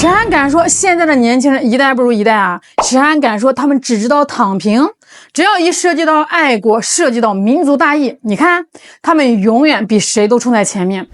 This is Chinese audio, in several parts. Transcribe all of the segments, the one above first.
谁还敢说现在的年轻人一代不如一代啊？谁还敢说他们只知道躺平？只要一涉及到爱国，涉及到民族大义，你看他们永远比谁都冲在前面。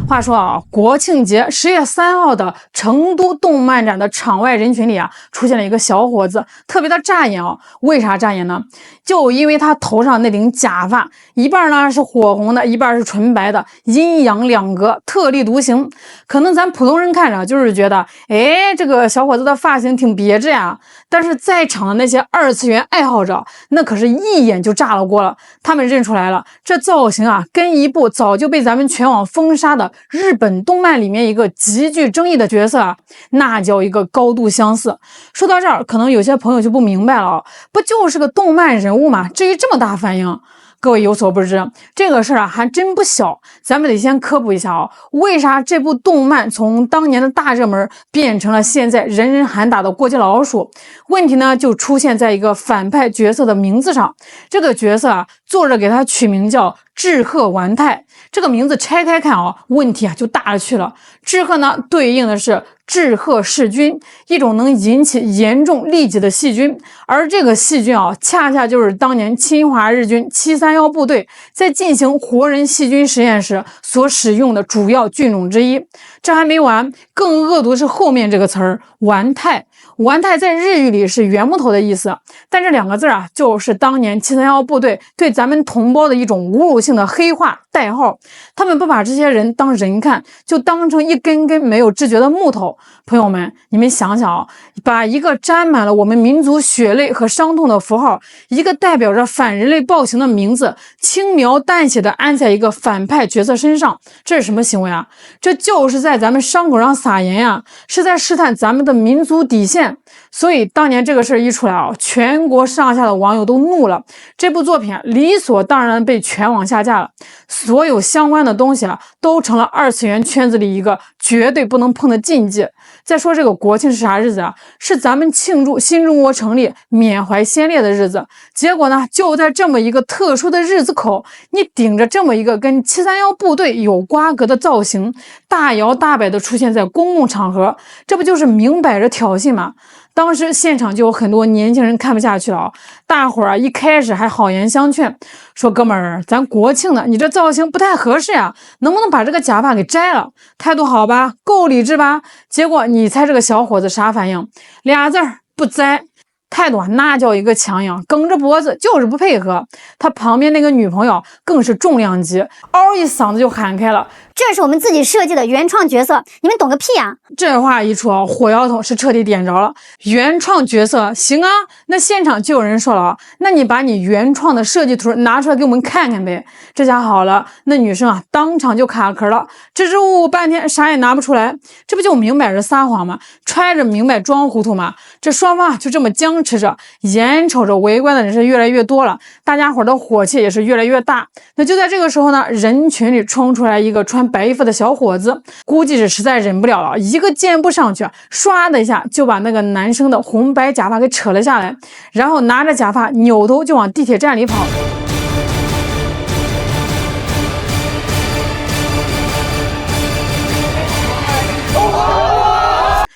话说啊，国庆节10月3号的成都动漫展的场外人群里啊，出现了一个小伙子，特别的扎眼啊。为啥扎眼呢？就因为他头上那顶假发，一半呢是火红的，一半是纯白的，阴阳两隔，特立独行。可能咱普通人看着就是觉得，哎，这个小伙子的发型挺别致呀。但是在场的那些二次元爱好者，那可是一眼就炸了锅了。他们认出来了，这造型啊，跟一部早就被咱们全网封杀的日本动漫里面一个极具争议的角色啊，那叫一个高度相似。说到这儿，可能有些朋友就不明白了啊，不就是个动漫人物吗？至于这么大反应？各位有所不知，这个事儿啊还真不小，咱们得先科普一下啊，为啥这部动漫从当年的大热门变成了现在人人喊打的过街老鼠？问题呢就出现在一个反派角色的名字上。这个角色啊，作者给他取名叫志贺丸太，这个名字拆开看啊，问题啊就大了去了。志贺呢对应的是志贺氏菌，一种能引起严重痢疾的细菌，而这个细菌啊，恰恰就是当年侵华日军731部队在进行活人细菌实验时所使用的主要菌种之一。这还没完，更恶毒的是后面这个词儿丸太。丸太在日语里是袁木头的意思，但这两个字啊，就是当年731部队对咱们同胞的一种侮辱性的黑话代号。他们不把这些人当人看，就当成一根根没有知觉的木头。朋友们，你们想想啊，把一个沾满了我们民族血泪和伤痛的符号，一个代表着反人类暴行的名字，轻描淡写的安在一个反派角色身上，这是什么行为啊？这就是在咱们伤口上撒盐呀，是在试探咱们的民族底线。所以当年这个事儿一出来啊，全国上下的网友都怒了，这部作品理所当然被全网下架了，所有相关的东西啊，都成了二次元圈子里一个绝对不能碰的禁忌。再说这个国庆是啥日子啊？是咱们庆祝新中国成立、缅怀先烈的日子。结果呢，就在这么一个特殊的日子口，你顶着这么一个跟731部队有瓜葛的造型，大摇大摆的出现在公共场合，这不就是明摆着挑衅吗？当时现场就有很多年轻人看不下去了啊，大伙儿啊一开始还好言相劝，说哥们儿，咱国庆的，你这造型不太合适呀，能不能把这个假发给摘了？态度好吧，够理智吧？结果你猜这个小伙子啥反应？俩字儿，不摘。态度啊，那叫一个强硬，梗着脖子就是不配合。他旁边那个女朋友更是重量级，嗷一嗓子就喊开了：“这是我们自己设计的原创角色，你们懂个屁啊！”这话一出啊，火药桶是彻底点着了。原创角色行啊，那现场就有人说了啊，那你把你原创的设计图拿出来给我们看看呗。这下好了，那女生啊当场就卡壳了，支支吾吾半天啥也拿不出来，这不就明摆着撒谎吗？揣着明白装糊涂吗？这双方就这么僵持着，眼瞅着围观的人是越来越多了，大家伙的火气也是越来越大。那就在这个时候呢，人群里冲出来一个穿白衣服的小伙子，估计是实在忍不了了，一个箭步上去，唰的一下就把那个男生的红白假发给扯了下来，然后拿着假发扭头就往地铁站里跑。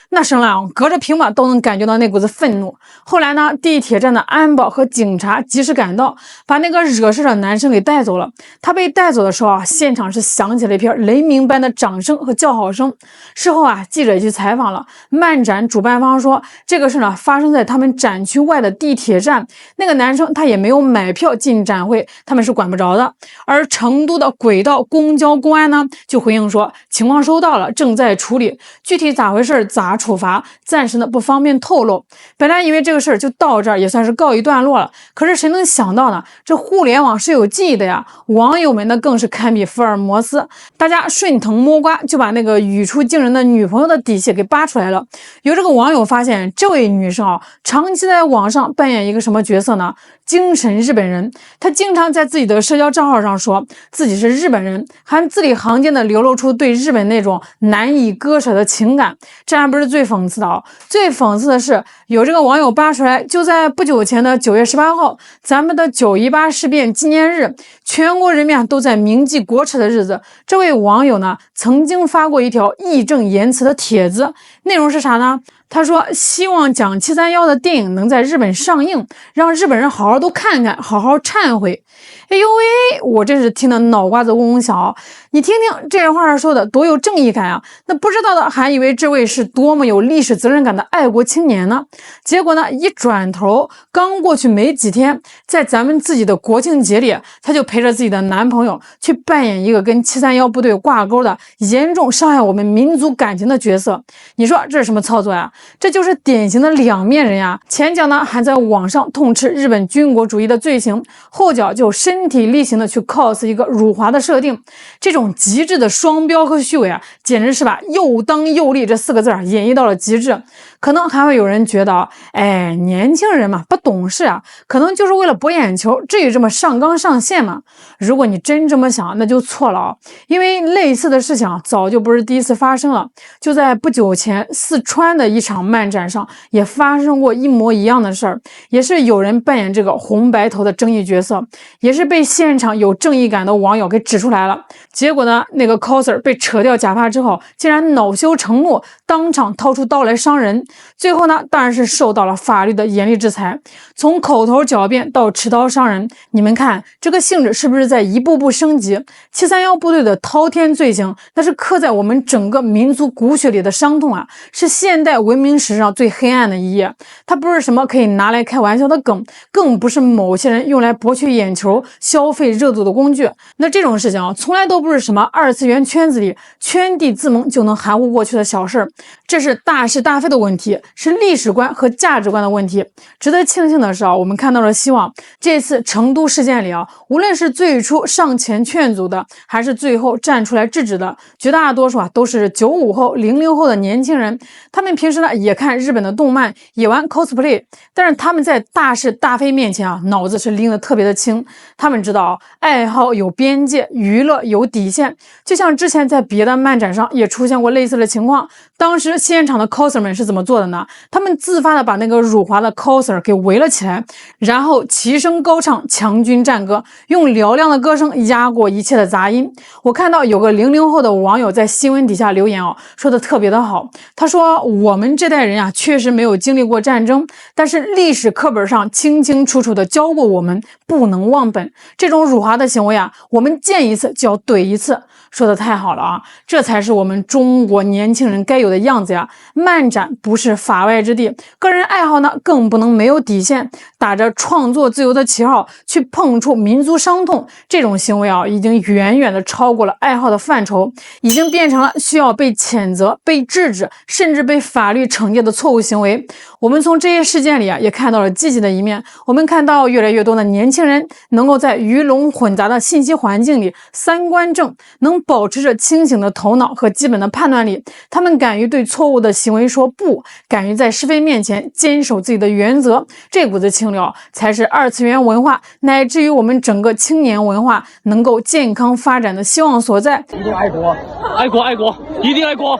那声浪隔着屏幕都能感觉到那股子愤怒。后来呢，地铁站的安保和警察及时赶到，把那个惹事的男生给带走了。他被带走的时候啊，现场是响起了一片雷鸣般的掌声和叫好声。事后啊，记者也去采访了漫展主办方，说这个事呢发生在他们展区外的地铁站，那个男生他也没有买票进展会，他们是管不着的。而成都的轨道公交公安呢，就回应说情况收到了，正在处理，具体咋回事咋处罚，暂时呢不方便透露。本来以为这个事儿就到这儿也算是告一段落了，可是谁能想到呢？这互联网是有记忆的呀，网友们呢更是堪比福尔摩斯，大家顺藤摸瓜就把那个语出惊人的女朋友的底细给扒出来了。有这个网友发现，这位女生啊，长期在网上扮演一个什么角色呢？精神日本人。他经常在自己的社交账号上说自己是日本人，还字里行间的流露出对日本那种难以割舍的情感。这还不是最讽刺的啊，最讽刺的是有这个网友扒出来，就在不久前的9月18号，咱们的9·18事变纪念日，全国人民都在铭记国耻的日子，这位网友呢曾经发过一条义正言辞的帖子，内容是啥呢？他说希望讲731的电影能在日本上映，让日本人好好都看看，好好忏悔。哎呦喂，我真是听得脑瓜子嗡嗡响。你听听这话说的多有正义感啊！那不知道的还以为这位是多么有历史责任感的爱国青年呢。结果呢，一转头刚过去没几天，在咱们自己的国庆节里，他就陪着自己的男朋友去扮演一个跟731部队挂钩的严重伤害我们民族感情的角色。你说这是什么操作呀？这就是典型的两面人呀！前脚呢还在网上痛斥日本军国主义的罪行，后脚就身体力行的去 cos 一个辱华的设定。这种极致的双标和虚伪啊，简直是把又当又立这4个字演绎到了极致。可能还会有人觉得，哎，年轻人嘛，不懂事啊，可能就是为了博眼球，至于这么上纲上线吗？如果你真这么想，那就错了啊！因为类似的事情早就不是第一次发生了，就在不久前四川的一场漫展上也发生过一模一样的事儿，也是有人扮演这个红白头的争议角色，也是被现场有正义感的网友给指出来了。结果呢，那个 coser 被扯掉假发之后，竟然恼羞成怒，当场掏出刀来伤人。最后呢，当然是受到了法律的严厉制裁。从口头狡辩到持刀伤人，你们看这个性质是不是在一步步升级？731部队的滔天罪行，那是刻在我们整个民族骨血里的伤痛啊，是现代文明史上最黑暗的一页。它不是什么可以拿来开玩笑的梗，更不是某些人用来博取眼球、消费热度的工具。那这种事情从来都不是什么二次元圈子里圈地自萌就能含糊过去的小事儿，这是大是大非的问题，是历史观和价值观的问题。值得庆幸的是我们看到了希望。这次成都事件里无论是最初上前劝阻的，还是最后站出来制止的，绝大多数都是95后、00后的年轻人。他们平时呢也看日本的动漫，也玩 cosplay， 但是他们在大是大非面前脑子是拎得特别的轻。他们知道爱好有边界，娱乐有底线。就像之前在别的漫展上也出现过类似的情况，当时现场的 coser 们是怎么做的呢？他们自发的把那个辱华的 coser 给围了起来，然后齐声高唱强军战歌，用嘹亮的歌声压过一切的杂音。我看到有个00后的网友在新闻底下留言说的特别的好。他说我们这代人确实没有经历过战争，但是历史课本上清清楚楚的教过我们不能忘本，这种辱华的行为我们见一次就要怼一次。说的太好了这才是我们中国年轻人该有的样子呀！漫展不是法外之地，个人爱好呢更不能没有底线，打着创作自由的旗号去碰触民族伤痛，这种行为已经远远的超过了爱好的范畴，已经变成了需要被谴责、被制止，甚至被法律惩戒的错误行为。我们从这些事件里也看到了积极的一面，我们看到越来越多的年轻人能够在鱼龙混杂的信息环境里三观正，能保持着清醒的头脑和基本的判断力，他们敢于对错误的行为说不，敢于在是非面前坚守自己的原则，这股子清流才是二次元文化乃至于我们整个青年文化能够健康发展的希望所在。一定爱国，爱国，爱国，一定爱国。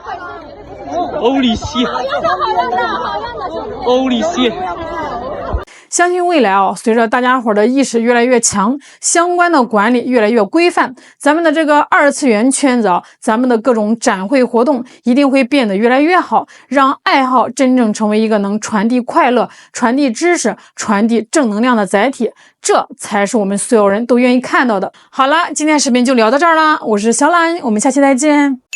欧里西，好样的，好样的，好样的，欧里西。相信未来随着大家伙的意识越来越强，相关的管理越来越规范，咱们的这个二次元圈子咱们的各种展会活动一定会变得越来越好，让爱好真正成为一个能传递快乐、传递知识、传递正能量的载体，这才是我们所有人都愿意看到的。好了，今天视频就聊到这儿了，我是小懒，我们下期再见。